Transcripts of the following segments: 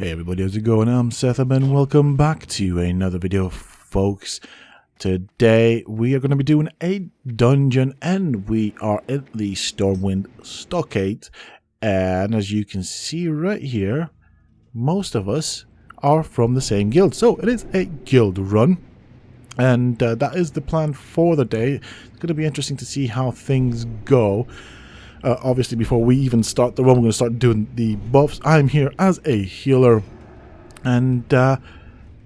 Hey everybody, how's it going? I'm Sethum and welcome back to another video, folks. Today we are going to be doing a dungeon and we are in the Stormwind Stockade. And as you can see right here, most of us are from the same guild. So it is a guild run. And that is the plan for the day. It's going to be interesting to see how things go. Obviously, before we even start the run, we're going to start doing the buffs. I'm here as a healer. And,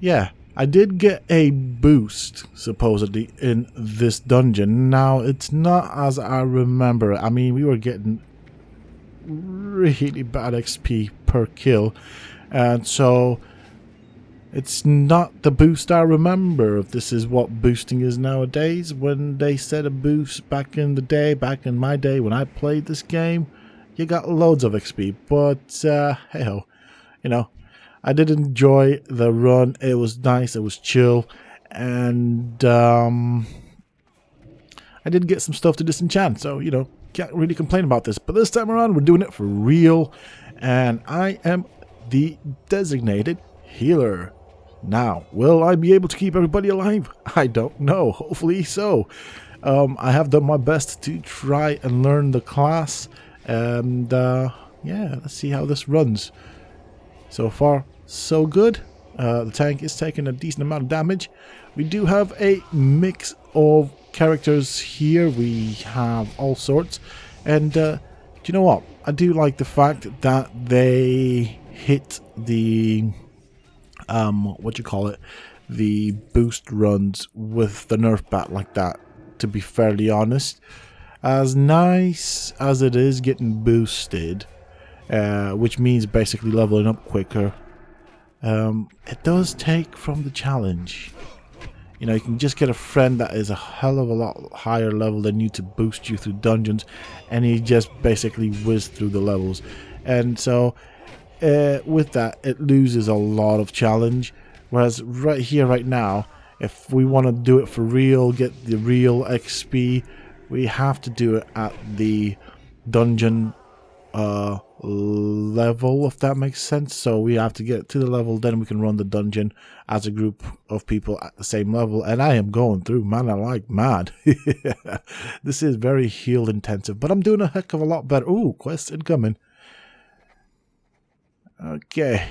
yeah, I did get a boost, supposedly, in this dungeon. Now, it's not as I remember. I mean, we were getting really bad XP per kill. And so, it's not the boost I remember, if this is what boosting is nowadays. When they said a boost back in the day, back in my day when I played this game, you got loads of XP. But, hey-ho, you know, I did enjoy the run. It was nice, it was chill, and I did get some stuff to disenchant, so, you know, can't really complain about this. But this time around, we're doing it for real, and I am the designated healer. Now, will I be able to keep everybody alive? I don't know. Hopefully so. I have done my best to try and learn the class. And, yeah, let's see how this runs. So far, so good. The tank is taking a decent amount of damage. We do have a mix of characters here. We have all sorts. And, do you know what? I do like the fact that they hit the... the boost runs with the nerf bat like that, to be fairly honest. As nice as it is getting boosted, which means basically leveling up quicker, it does take from the challenge. You know, you can just get a friend that is a hell of a lot higher level than you to boost you through dungeons, and he just basically whizzed through the levels. And so with that, it loses a lot of challenge. Whereas right here, right now, if we want to do it for real, get the real XP, we have to do it at the dungeon level, if that makes sense. So we have to get to the level, then we can run the dungeon as a group of people at the same level. And I am going through, man, I like mad. This is very heal intensive, but I'm doing a heck of a lot better. Ooh, quest incoming. Okay.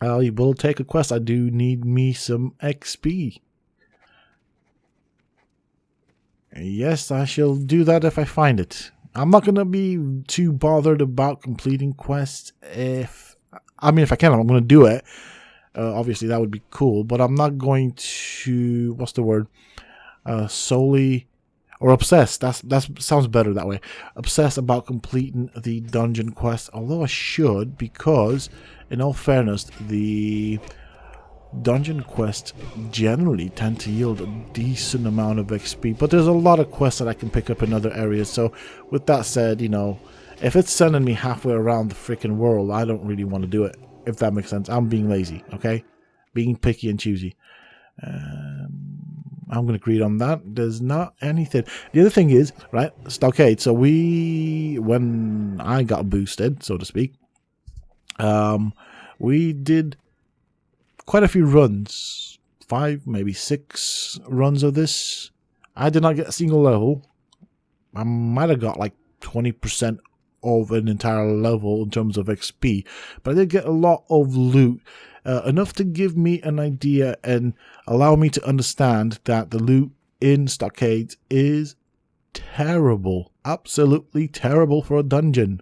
I will take a quest. I do need me some XP. Yes, I shall do that if I find it. I'm not going to be too bothered about completing quests if I can, I'm going to do it. Obviously, that would be cool, but I'm not going to, what's the word? Solely... or obsess, that sounds better that way. Obsess about completing the dungeon quest, although I should, because in all fairness, the dungeon quests generally tend to yield a decent amount of XP, but there's a lot of quests that I can pick up in other areas. So with that said, you know, if it's sending me halfway around the freaking world, I don't really want to do it, if that makes sense. I'm being lazy, okay? Being picky and choosy. I'm going to agree on that. There's not anything. The other thing is, right, Stockade. So when I got boosted, so to speak, we did quite a few runs. 5, maybe 6 runs of this. I did not get a single level. I might have got like 20% of an entire level in terms of XP. But I did get a lot of loot. Enough to give me an idea and allow me to understand that the loot in Stockade is terrible. Absolutely terrible for a dungeon.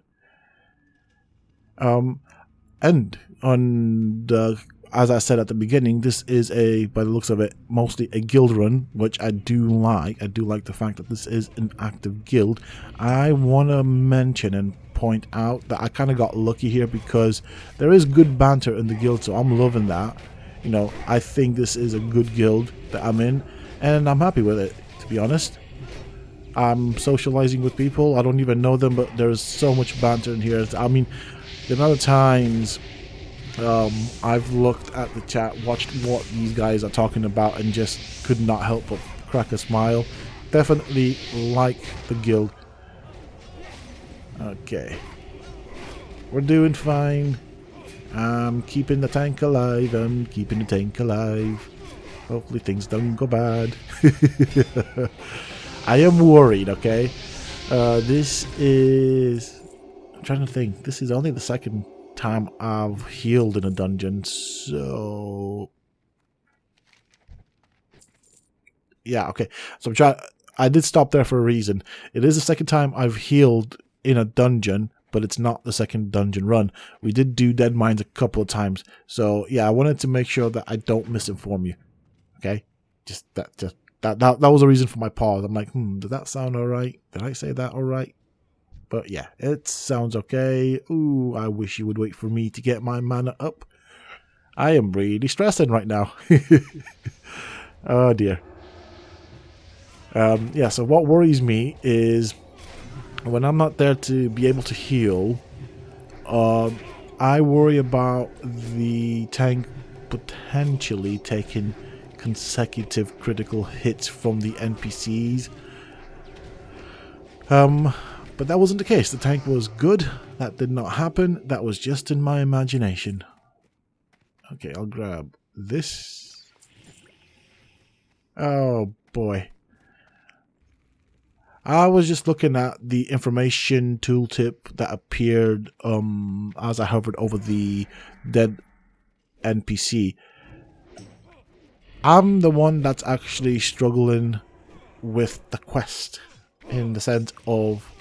And on the, as I said at the beginning, this is by the looks of it, mostly a guild run, which I do like. I do like the fact that this is an active guild. I want to mention and point out that I kind of got lucky here because there is good banter in the guild, so I'm loving that. You know, I think this is a good guild that I'm in, and I'm happy with it, to be honest. I'm socializing with people. I don't even know them, but there's so much banter in here. I mean, the amount of times I've looked at the chat, watched what these guys are talking about, and just could not help but crack a smile. Definitely like the guild. Okay. We're doing fine. I'm keeping the tank alive. I'm keeping the tank alive. Hopefully things don't go bad. I am worried, okay? This is... I'm trying to think. This is only the second time I've healed in a dungeon, so... Yeah, okay. So I'm trying... I did stop there for a reason. It is the second time I've healed in a dungeon, but it's not the second dungeon run. We did do dead mines a couple of times. So yeah, I wanted to make sure that I don't misinform you. Okay? That was a reason for my pause. I'm like, did that sound alright? Did I say that alright? But yeah, it sounds okay. Ooh, I wish you would wait for me to get my mana up. I am really stressing right now. Oh dear. Yeah, so what worries me is when I'm not there to be able to heal, I worry about the tank potentially taking consecutive critical hits from the NPCs. But that wasn't the case. The tank was good. That did not happen. That was just in my imagination. Okay, I'll grab this. Oh boy. I was just looking at the information tooltip that appeared as I hovered over the dead NPC. I'm the one that's actually struggling with the quest, in the sense of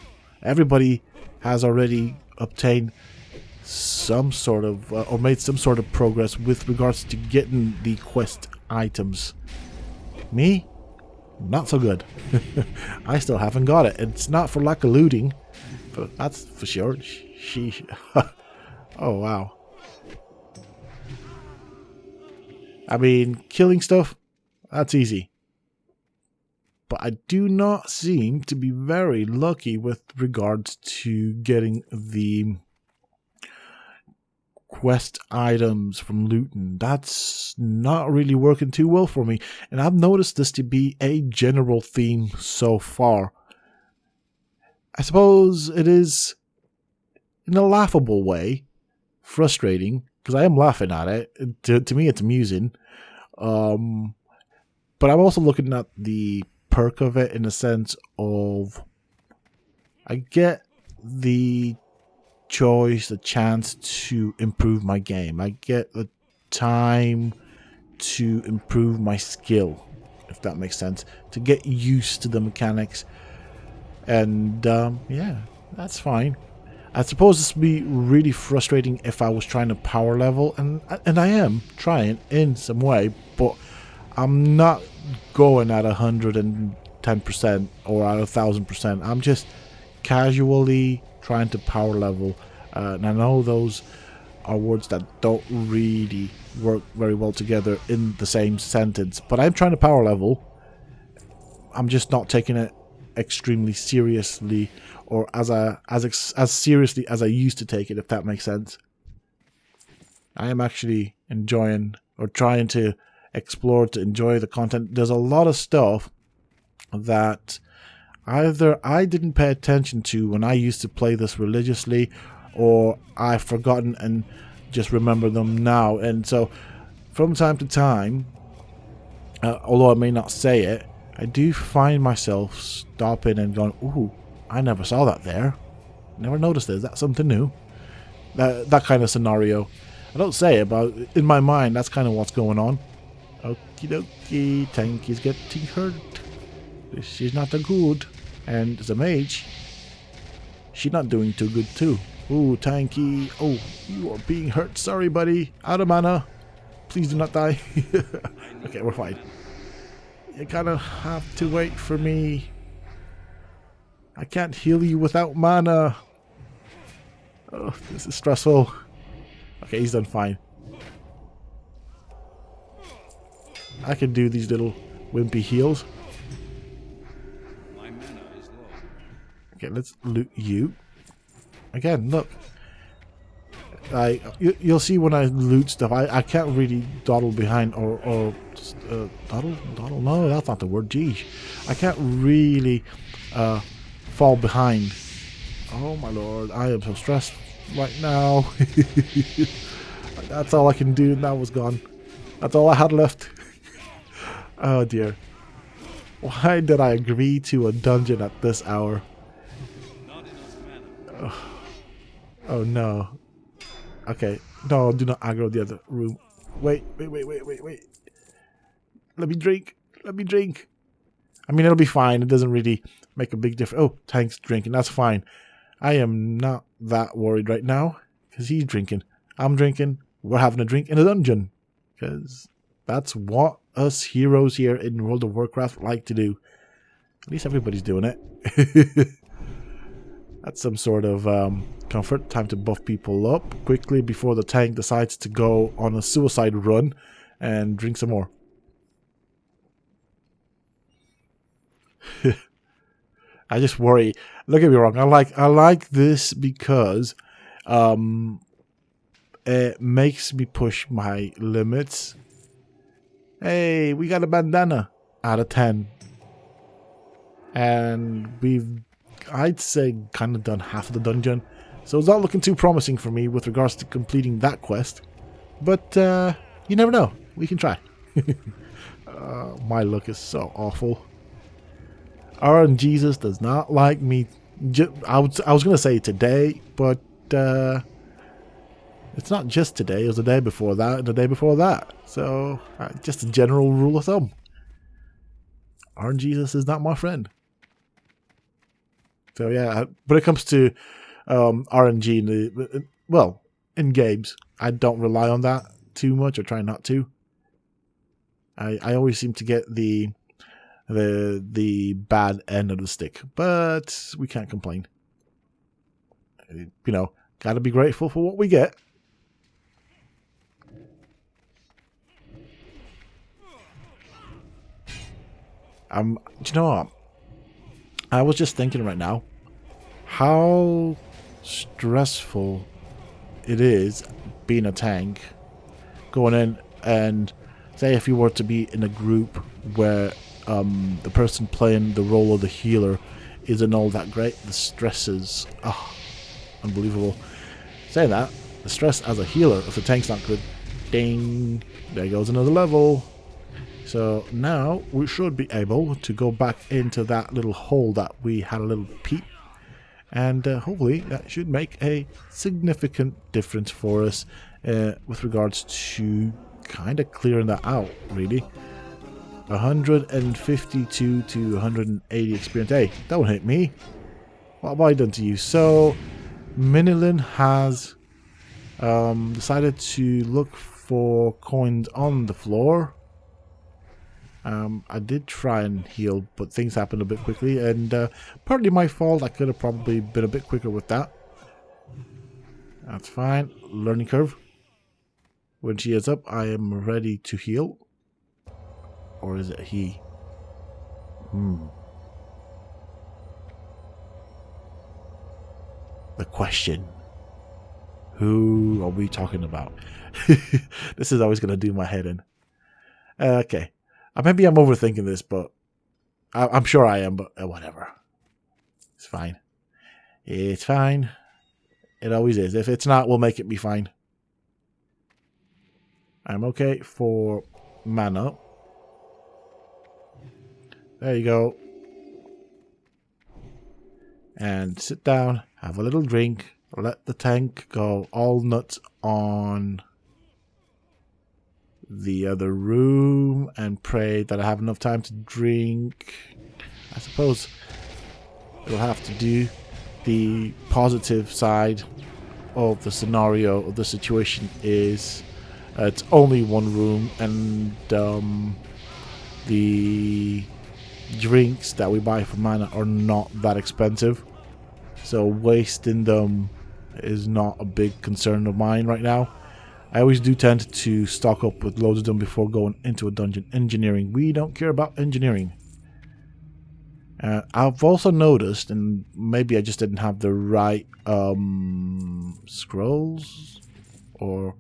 everybody has already obtained some sort of or made some sort of progress with regards to getting the quest items. Me? Not so good. I still haven't got it. It's not for lack of looting, but that's for sure. Oh wow. I mean, killing stuff, that's easy. But I do not seem to be very lucky with regards to getting the quest items from looting. That's not really working too well for me. And I've noticed this to be a general theme so far. I suppose it is, in a laughable way, frustrating, because I am laughing at it. To me, it's amusing. But I'm also looking at the perk of it in the sense of I get the choice, the chance to improve my game. I get the time to improve my skill, if that makes sense, to get used to the mechanics. And yeah, that's fine. I suppose this would be really frustrating if I was trying to power level, and I am trying in some way, but I'm not going at 110% or at 1000%. I'm just casually trying to power level. And I know those are words that don't really work very well together in the same sentence, but I'm trying to power level. I'm just not taking it extremely seriously, or as seriously as I used to take it, if that makes sense. I am actually enjoying, or trying to explore, to enjoy the content. There's a lot of stuff that either I didn't pay attention to when I used to play this religiously, or I've forgotten and just remember them now. And so from time to time, although I may not say it, I do find myself stopping and going, ooh, I never saw that there. Never noticed it. Is that something new? That kind of scenario. I don't say it, but in my mind, that's kind of what's going on. Okie dokie, tank is getting hurt. This is not a good. And as a mage, she's not doing too good too. Ooh, tanky. Oh, you are being hurt. Sorry, buddy. Out of mana. Please do not die. Okay, we're fine. You kind of have to wait for me. I can't heal you without mana. Oh, this is stressful. Okay, he's done fine. I can do these little wimpy heals. Okay, let's loot you. Again, look. You'll see when I loot stuff, I can't really dawdle behind or dawdle? No, that's not the word. Geez. I can't really fall behind. Oh my lord, I am so stressed right now. That's all I can do, and that was gone. That's all I had left. Oh dear. Why did I agree to a dungeon at this hour? Oh no. Okay. No, do not aggro the other room. Wait. Let me drink. Let me drink. I mean, it'll be fine. It doesn't really make a big difference. Oh, Tank's drinking. That's fine. I am not that worried right now because he's drinking. I'm drinking. We're having a drink in a dungeon because that's what us heroes here in World of Warcraft like to do. At least everybody's doing it. That's some sort of comfort. Time to buff people up quickly before the tank decides to go on a suicide run and drink some more. I just worry. Don't get me wrong. I like this because it makes me push my limits. Hey, we got a bandana out of 10. And we've, I'd say, kind of done half of the dungeon. So it's not looking too promising for me with regards to completing that quest. But you never know. We can try. My luck is so awful. RNGesus does not like me. I was going to say today, but it's not just today. It was the day before that and the day before that. So just a general rule of thumb. RNGesus is not my friend. So yeah, when it comes to RNG, well, in games, I don't rely on that too much, or try not to. I always seem to get the bad end of the stick, but we can't complain. You know, gotta be grateful for what we get. Do you know what? I was just thinking right now how stressful it is being a tank, going in and say if you were to be in a group where the person playing the role of the healer isn't all that great. The stress is unbelievable. Saying that, the stress as a healer, if the tank's not good, ding, there goes another level. So now we should be able to go back into that little hole that we had a little peep, and hopefully that should make a significant difference for us with regards to kind of clearing that out, really. 152 to 180 experience. Hey, don't hit me. What have I done to you? So, Minilin has decided to look for coins on the floor. I did try and heal, but things happened a bit quickly, and partly my fault. I could have probably been a bit quicker with that. That's fine. Learning curve. When she is up, I am ready to heal. Or is it he? The question. Who are we talking about? This is always going to do my head in. Okay. Maybe I'm overthinking this, but I'm sure I am, but whatever. It's fine. It's fine. It always is. If it's not, we'll make it be fine. I'm okay for mana. There you go. And sit down, have a little drink, let the tank go all nuts on the other room, and pray that I have enough time to drink. I suppose it'll have to do. The positive side of the scenario, of the situation, is it's only one room, and the drinks that we buy for mana are not that expensive, so wasting them is not a big concern of mine right now. I always do tend to stock up with loads of them before going into a dungeon. Engineering, we don't care about engineering. I've also noticed, and maybe I just didn't have the right scrolls, or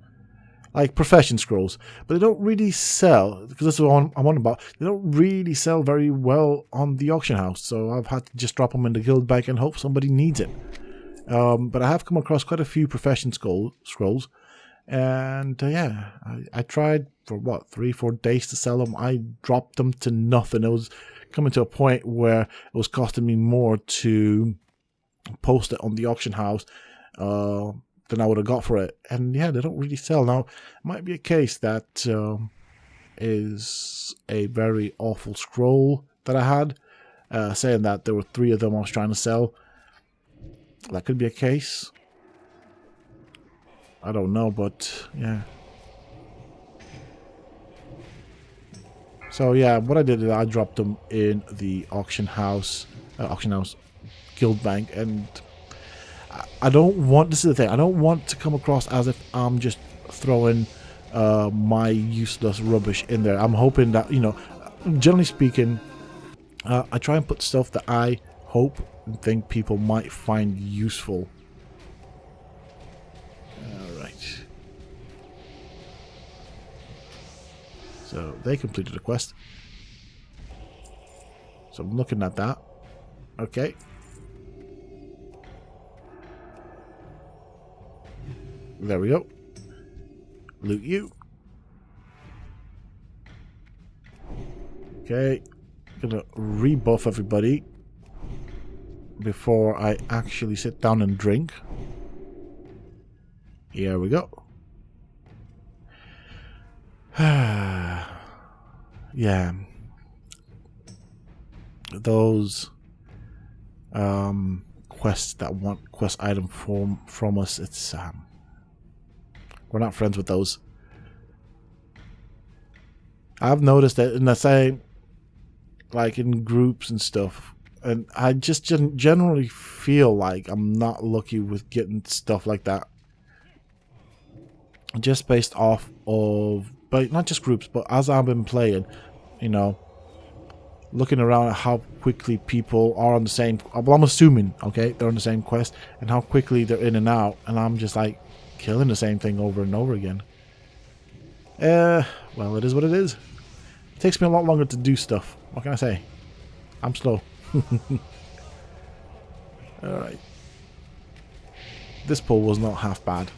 like profession scrolls, but they don't really sell, because that's what I'm on about. They don't really sell very well on the auction house, so I've had to just drop them in the guild bank and hope somebody needs it. But I have come across quite a few profession scrolls, And yeah, I tried for what, 3-4 days to sell them. I dropped them to nothing. It was coming to a point where it was costing me more to post it on the auction house than I would have got for it. And yeah, they don't really sell. Now, it might be a case that is a very awful scroll that I had, saying that there were 3 of them I was trying to sell. That could be a case. I don't know, but yeah. So yeah, what I did is I dropped them in the auction house guild bank, and I don't want, this is the thing, I don't want to come across as if I'm just throwing my useless rubbish in there. I'm hoping that, you know, generally speaking, I try and put stuff that I hope and think people might find useful. Alright. So they completed a quest. So I'm looking at that. Okay. There we go. Loot you. Okay. Gonna rebuff everybody before I actually sit down and drink. Here we go. Yeah. Those quests that want quest item from us, it's we're not friends with those. I've noticed that in the same, like in groups and stuff, and I just generally feel like I'm not lucky with getting stuff like that. Just based off of, but not just groups, but as I've been playing, you know, looking around at how quickly people are on the same, well, I'm assuming, okay, they're on the same quest, and how quickly they're in and out, and I'm just like killing the same thing over and over again. Well, it is what it is. It takes me a lot longer to do stuff. What can I say? I'm slow. Alright. This pull was not half bad.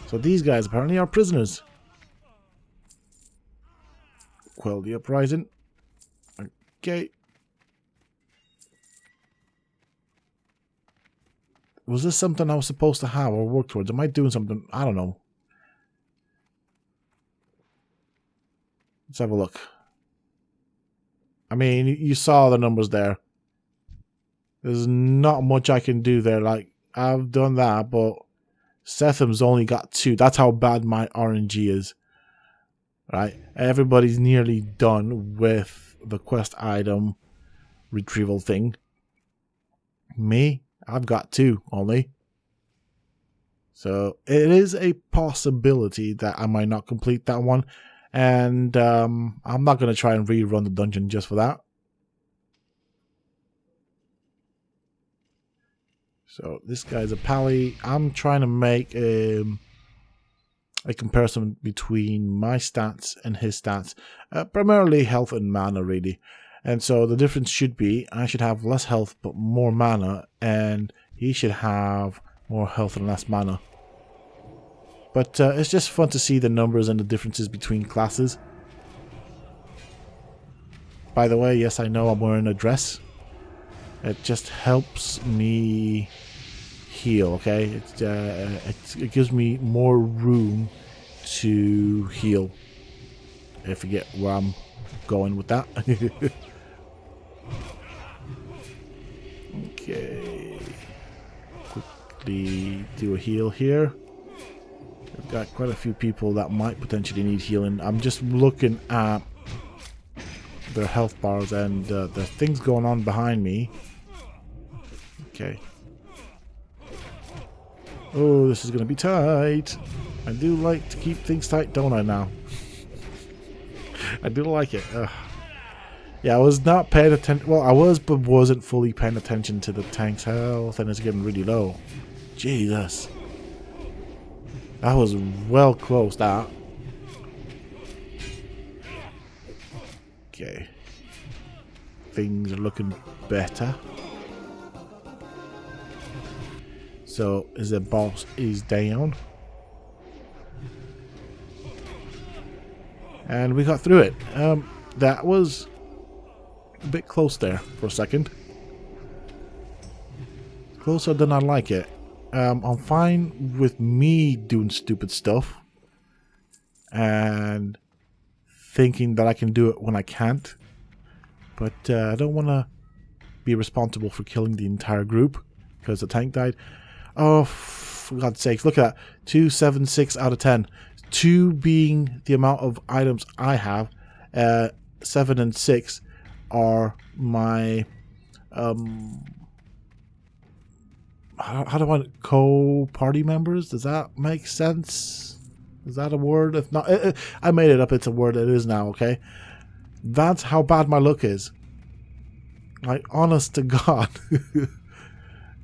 So these guys apparently are prisoners. Quell the uprising. Okay. Was this something I was supposed to have or work towards? Am I doing something? I don't know. Let's have a look. I mean, you saw the numbers there. There's not much I can do there. Like, I've done that, but Sethum's only got 2. That's how bad my RNG is. Right? Everybody's nearly done with the quest item retrieval thing. Me, I've got 2 only. So it is a possibility that I might not complete that one. And I'm not going to try and rerun the dungeon just for that. So this guy's a pally. I'm trying to make a comparison between my stats and his stats. Primarily health and mana, really. And so the difference should be I should have less health but more mana, and he should have more health and less mana. But it's just fun to see the numbers and the differences between classes. By the way, yes, I know I'm wearing a dress. It just helps me heal, okay? It gives me more room to heal. If you get where I'm going with that. Okay. Quickly do a heal here. We've got quite a few people that might potentially need healing. I'm just looking at their health bars and the things going on behind me. Okay. Oh, this is going to be tight. I do like to keep things tight, don't I now? I do like it. Yeah, I was not paying attention. Well, I was, but wasn't fully paying attention to the tank's health, and it's getting really low. Jesus. That was well close, that. Okay. Things are looking better. So is the boss is down. And we got through it. That was a bit close there for a second. Closer than I like it. I'm fine with me doing stupid stuff. And thinking that I can do it when I can't. But I don't want to be responsible for killing the entire group. Because the tank died. Oh, for God's sakes. Look at that. 2, 7, 6 out of 10. 2 being the amount of items I have. 7 and 6 are my... how do I... co-party members? Does that make sense? Is that a word? If not... I made it up. It's a word. It is now, okay? That's how bad my look is. Like, honest to God.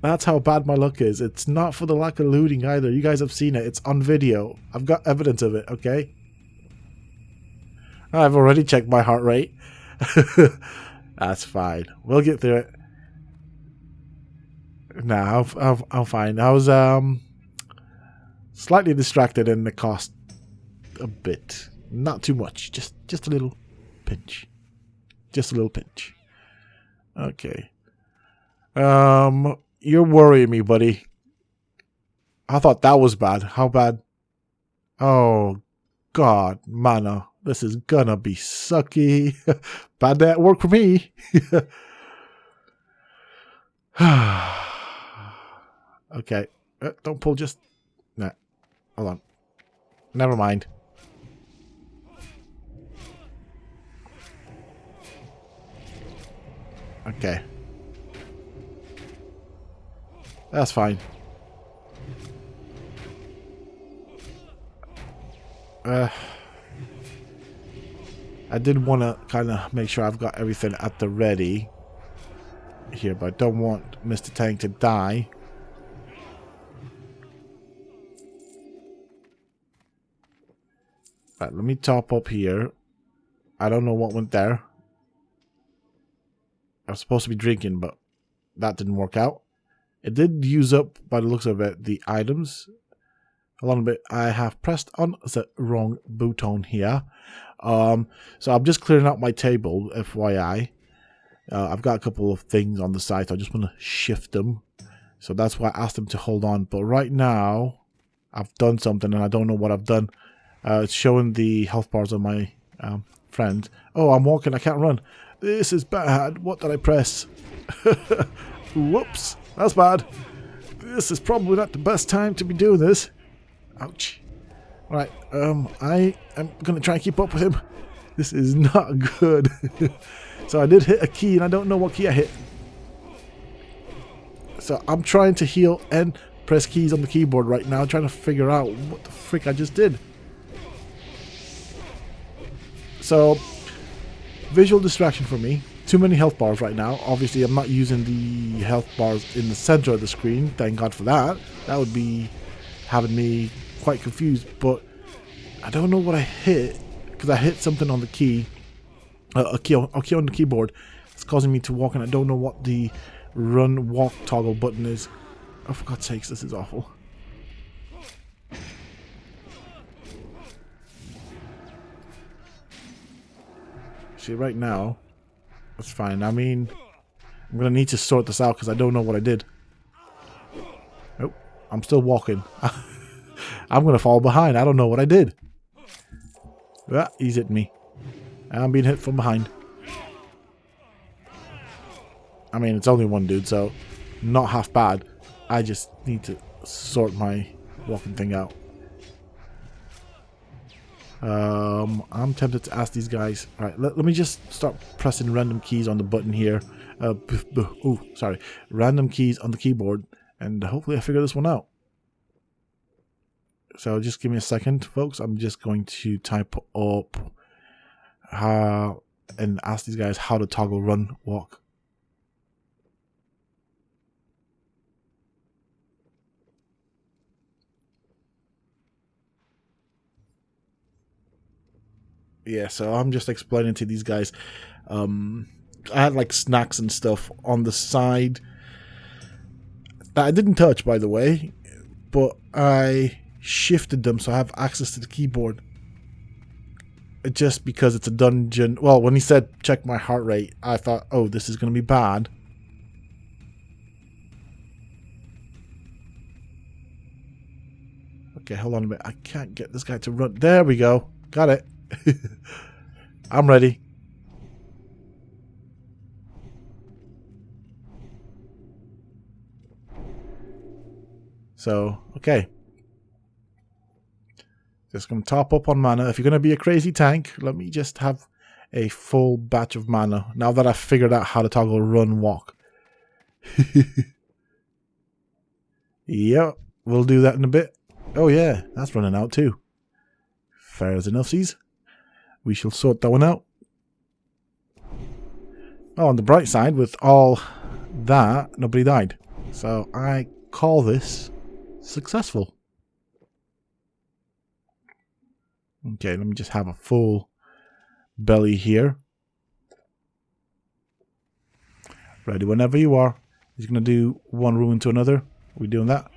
That's how bad my look is. It's not for the lack of looting either. You guys have seen it. It's on video. I've got evidence of it, okay? I've already checked my heart rate. That's fine. We'll get through it. Nah, I'm fine. I was slightly distracted and it cost a bit. Not too much. Just a little pinch. Just a little pinch. Okay. You're worrying me, buddy. I thought that was bad. How bad? Oh, God, mana. This is gonna be sucky. Bad day at work for me. Okay. Don't pull just... Nah. Hold on. Never mind. Okay. That's fine. I did want to kind of make sure I've got everything at the ready here, but I don't want Mr. Tank to die. Right, let me top up here. I don't know what went there. I was supposed to be drinking, but that didn't work out. It did use up, by the looks of it, the items. Hold on a bit. I have pressed on the wrong button here. So I'm just clearing out my table, FYI. I've got a couple of things on the side. So I just want to shift them. So that's why I asked them to hold on. But right now, I've done something and I don't know what I've done. It's showing the health bars on my friend. Oh, I'm walking. I can't run. This is bad. What did I press? Whoops. That's bad. This is probably not the best time to be doing this. Ouch. Right. I am going to try and keep up with him. This is not good. So I did hit a key and I don't know what key I hit. So I'm trying to heal and press keys on the keyboard right now, trying to figure out what the frick I just did. So, visual distraction for me. Too many health bars right now. Obviously, I'm not using the health bars in the center of the screen. Thank God for that. That would be having me quite confused. But I don't know what I hit because I hit something on the key. A key on the keyboard. It's causing me to walk, and I don't know what the run walk toggle button is. Oh, for God's sakes, this is awful. See, right now, that's fine. I mean, I'm going to need to sort this out because I don't know what I did. Oh, I'm still walking. I'm going to fall behind. I don't know what I did. Ah, he's hitting me. I'm being hit from behind. I mean, it's only one dude, so not half bad. I just need to sort my walking thing out. I'm tempted to ask these guys. Alright, let me just start pressing random keys on the button here. Oh, sorry. Random keys on the keyboard. And hopefully I figure this one out. So just give me a second, folks. I'm just going to type up and ask these guys how to toggle run walk. Yeah, so I'm just explaining to these guys. I had like snacks and stuff on the side. I that I didn't touch, by the way, but I shifted them so I have access to the keyboard. Just because it's a dungeon. Well, when he said check my heart rate, I thought, oh, this is going to be bad. Okay, hold on a minute. I can't get this guy to run. There we go. Got it. I'm ready. So, okay. Just going to top up on mana. If you're going to be a crazy tank, let me just have a full batch of mana. Now that I've figured out how to toggle run, walk. Yep, we'll do that in a bit. Oh yeah, that's running out too. Fair as enoughsies. We shall sort that one out. Oh, on the bright side, with all that, nobody died. So I call this successful. Okay, let me just have a full belly here. Ready whenever you are. He's going to do one room into another. Are we doing that?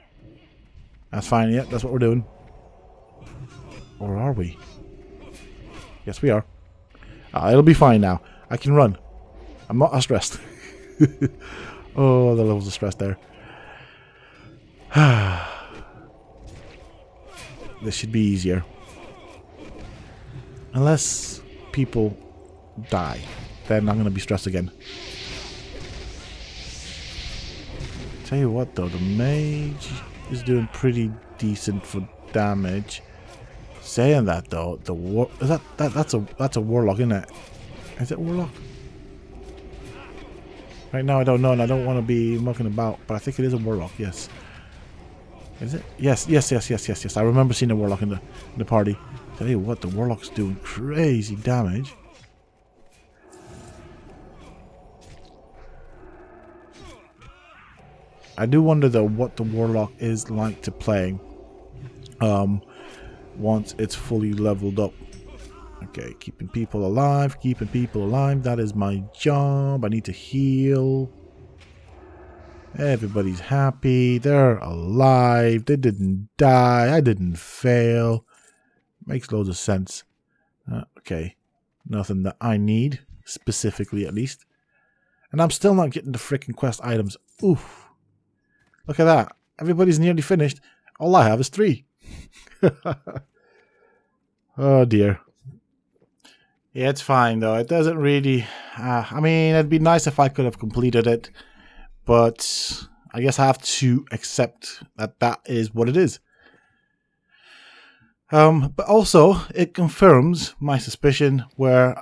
That's fine, yeah, that's what we're doing. Or are we? Yes, we are. It'll be fine now. I can run. I'm not stressed. Oh, the levels of stress there. This should be easier. Unless people die. Then I'm going to be stressed again. Tell you what though, the mage is doing pretty decent for damage. Saying that though, the that's a warlock, isn't it? Is it warlock? Right now I don't know, and I don't want to be mucking about, but I think it is a warlock. Yes. Is it? Yes. I remember seeing a warlock in the party. Tell you what, the warlock's doing crazy damage. I do wonder though what the warlock is like to play once it's fully leveled up. Okay, keeping people alive, that is my job. I need to heal. Everybody's happy, they're alive, they didn't die, I didn't fail. Makes loads of sense. Okay, nothing that I need, specifically at least. And I'm still not getting the freaking quest items. Oof. Look at that. Everybody's nearly finished. All I have is 3. Oh dear. Yeah, it's fine though. It doesn't really... I mean, it'd be nice if I could have completed it. But I guess I have to accept that that is what it is. But also, it confirms my suspicion where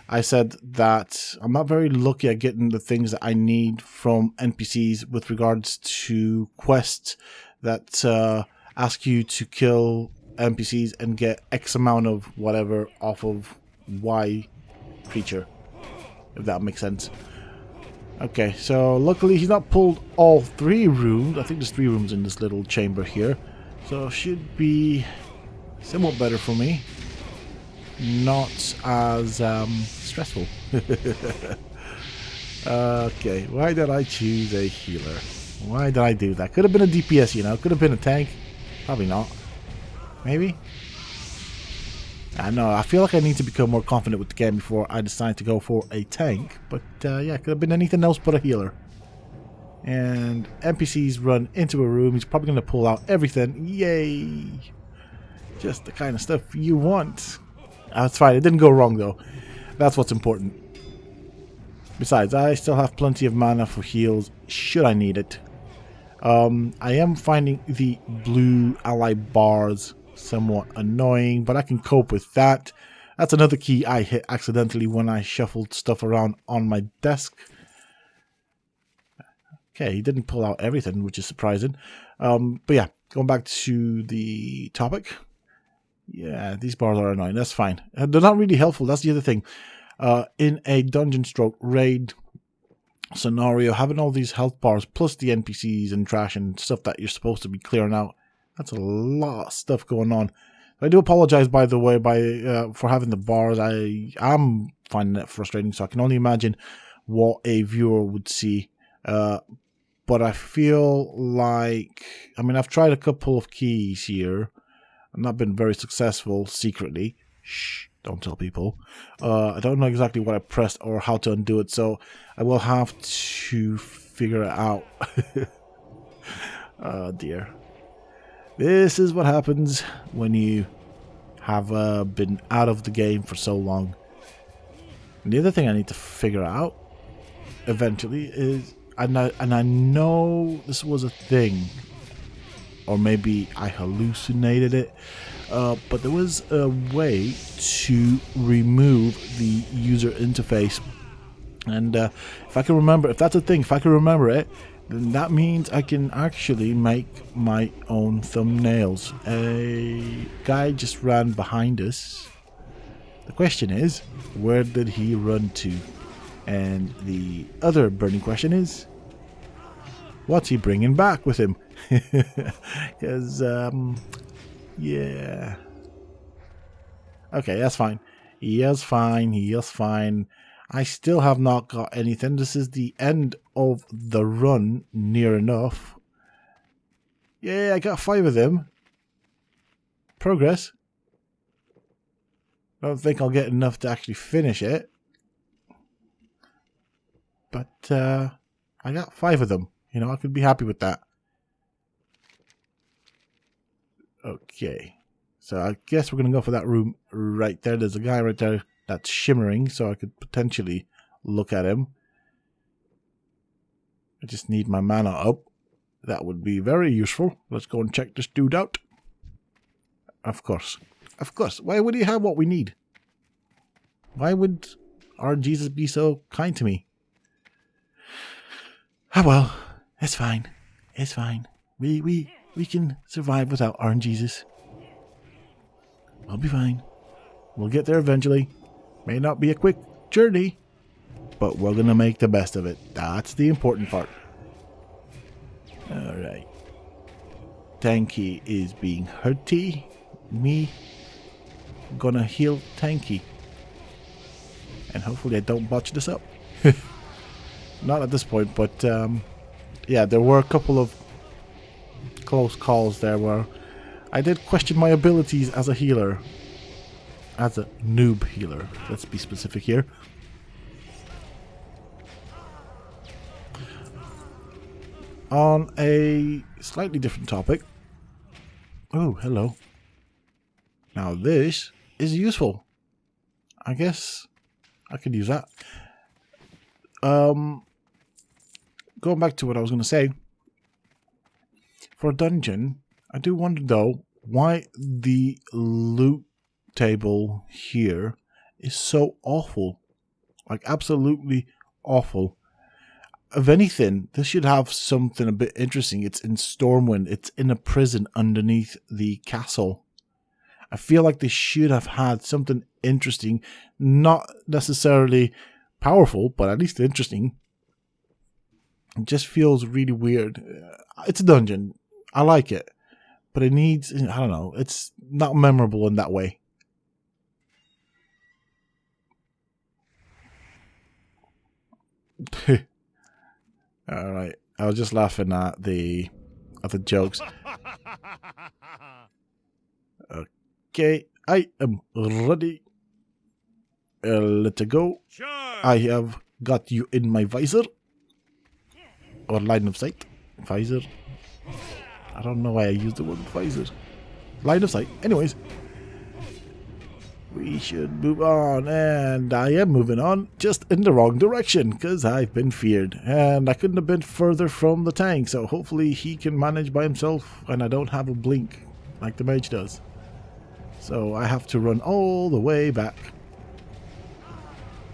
I said that I'm not very lucky at getting the things that I need from NPCs with regards to quests that ask you to kill NPCs and get X amount of whatever off of Y creature, if that makes sense. Okay, so luckily he's not pulled all 3 rooms. I think there's 3 rooms in this little chamber here. So should be somewhat better for me. Not as stressful. Okay, why did I choose a healer? Why did I do that? Could have been a DPS, you know. Could have been a tank. Probably not. Maybe? I know, I feel like I need to become more confident with the game before I decide to go for a tank. But yeah, could have been anything else but a healer. And NPCs run into a room. He's probably going to pull out everything. Yay! Just the kind of stuff you want. That's fine. It didn't go wrong, though. That's what's important. Besides, I still have plenty of mana for heals, should I need it. I am finding the blue ally bars somewhat annoying, but I can cope with that. That's another key I hit accidentally when I shuffled stuff around on my desk. Okay, he didn't pull out everything, which is surprising. But yeah, going back to the topic. Yeah, these bars are annoying. That's fine. They're not really helpful. That's the other thing. In a dungeon stroke raid scenario, having all these health bars plus the NPCs and trash and stuff that you're supposed to be clearing out, that's a lot of stuff going on. I do apologize, by the way, for having the bars. I'm finding it frustrating, so I can only imagine what a viewer would see. But but I feel like, I mean, I've tried a couple of keys here. I've not been very successful secretly. Shh, don't tell people. I don't know exactly what I pressed or how to undo it, so I will have to figure it out. Oh dear. This is what happens when you have been out of the game for so long. And the other thing I need to figure out eventually is, and I know this was a thing, or maybe I hallucinated it, but there was a way to remove the user interface. And if I can remember, if that's a thing, if I can remember it, then that means I can actually make my own thumbnails. A guy just ran behind us. The question is, where did he run to? And the other burning question is, what's he bringing back with him? Because, yeah. Okay, that's fine. He is fine. He is fine. I still have not got anything. This is the end of the run, near enough. Yeah, I got 5 of them. Progress. I don't think I'll get enough to actually finish it. But I got 5 of them. You know, I could be happy with that. Okay. So I guess we're going to go for that room right there. There's a guy right there that's shimmering, so I could potentially look at him. I just need my mana up. That would be very useful. Let's go and check this dude out. Of course. Of course. Why would he have what we need? Why would our Jesus be so kind to me? Ah, well. It's fine. It's fine. We can survive without our Jesus. We'll be fine. We'll get there eventually. May not be a quick journey, but we're going to make the best of it. That's the important part. Alright. Tanky is being hurty. Me gonna heal Tanky. And hopefully I don't botch this up. Not at this point, but yeah, there were a couple of close calls there where I did question my abilities as a healer. As a noob healer. Let's be specific here. On a slightly different topic. Oh, hello. Now this is useful. I guess I could use that. Going back to what I was going to say. For a dungeon, I do wonder though why the loot table here is so awful. Like absolutely awful. If anything, this should have something a bit interesting. It's in Stormwind. It's in a prison underneath the castle. I feel like they should have had something interesting. Not necessarily powerful, but at least interesting. It just feels really weird. It's a dungeon. I like it. But it needs, I don't know, it's not memorable in that way. Alright, I was just laughing at the jokes. Okay, I am ready. Let's go. I have got you in my visor. Or line of sight. Visor. I don't know why I used the word visor. Line of sight. Anyways. We should move on, and I am moving on, just in the wrong direction, because I've been feared, and I couldn't have been further from the tank, so hopefully he can manage by himself, and I don't have a blink, like the mage does. So I have to run all the way back.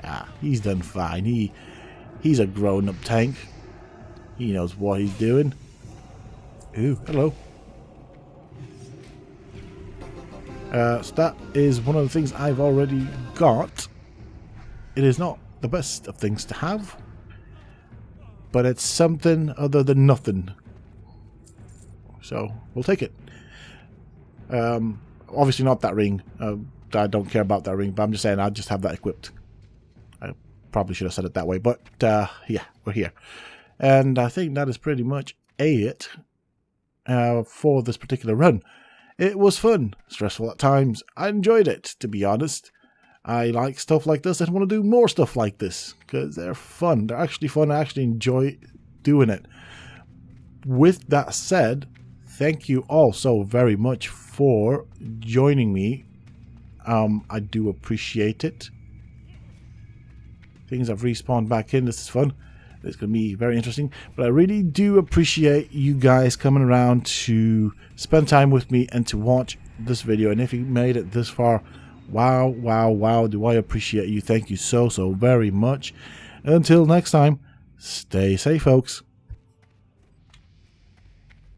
Ah, he's done fine. He's a grown-up tank. He knows what he's doing. Ooh, hello. So that is one of the things I've already got. It is not the best of things to have, but it's something other than nothing. So we'll take it. Obviously not that ring. I don't care about that ring, but I'm just saying I just have that equipped. I probably should have said it that way, but yeah, we're here. And I think that is pretty much it for this particular run. It was fun, stressful at times. I enjoyed it, to be honest. I like stuff like this. I want to do more stuff like this because they're fun. They're actually fun. I actually enjoy doing it. With that said, thank you all so very much for joining me. I do appreciate it. Things have respawned back in. This is fun. It's going to be very interesting. But I really do appreciate you guys coming around to spend time with me and to watch this video. And if you made it this far, wow, wow, wow, do I appreciate you. Thank you so, so very much. Until next time, stay safe, folks.